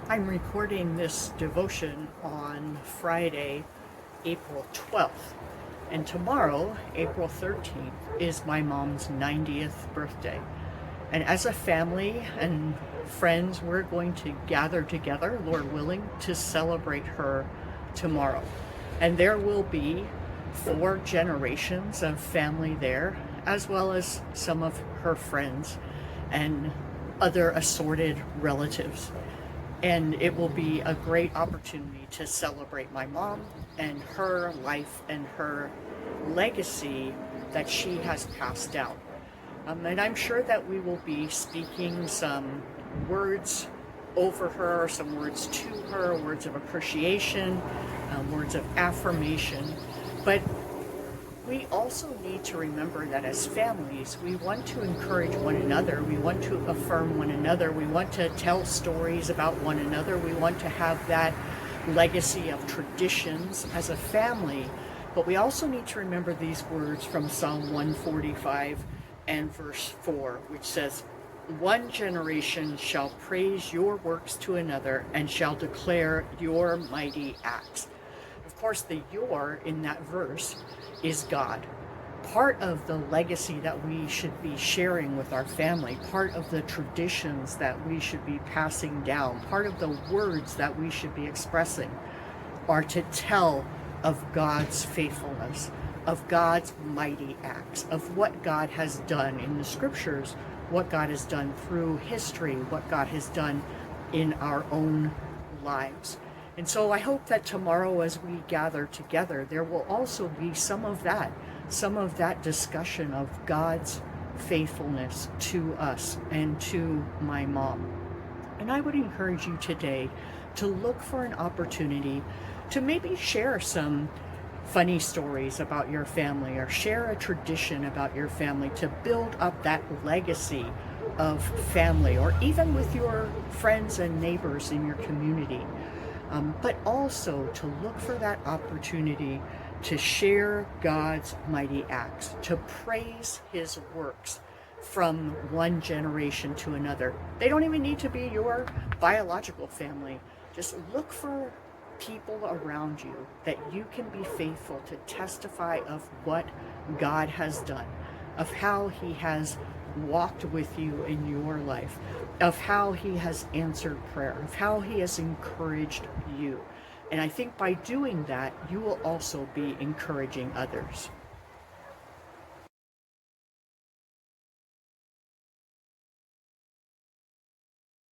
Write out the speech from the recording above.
I'm recording this devotion on Friday, April 12th. And tomorrow, April 13th, is my mom's 90th birthday. And as a family and friends, we're going to gather together, Lord willing, to celebrate her tomorrow. And there will be 4 generations of family there, as well as some of her friends and other assorted relatives. And it will be a great opportunity to celebrate my mom and her life and her legacy that she has passed down. And I'm sure that we will be speaking some words over her, some words to her, words of appreciation, words of affirmation. But we also need to remember that as families, we want to encourage one another. We want to affirm one another. We want to tell stories about one another. We want to have that legacy of traditions as a family. But we also need to remember these words from Psalm 145 and verse 4, which says, "One generation shall praise your works to another and shall declare your mighty acts." Of course, the "your" in that verse is God. Part of the legacy that we should be sharing with our family, part of the traditions that we should be passing down, part of the words that we should be expressing are to tell of God's faithfulness, of God's mighty acts, of what God has done in the scriptures, what God has done through history, what God has done in our own lives. And so I hope that tomorrow as we gather together, there will also be some of that discussion of God's faithfulness to us and to my mom. And I would encourage you today to look for an opportunity to maybe share some funny stories about your family or share a tradition about your family to build up that legacy of family, or even with your friends and neighbors in your community. But also to look for that opportunity to share God's mighty acts, to praise his works from one generation to another. They don't even need to be your biological family. Just look for people around you that you can be faithful to testify of what God has done, of how he has walked with you in your life, of how he has answered prayer, of how he has encouraged you. And I think by doing that, you will also be encouraging others.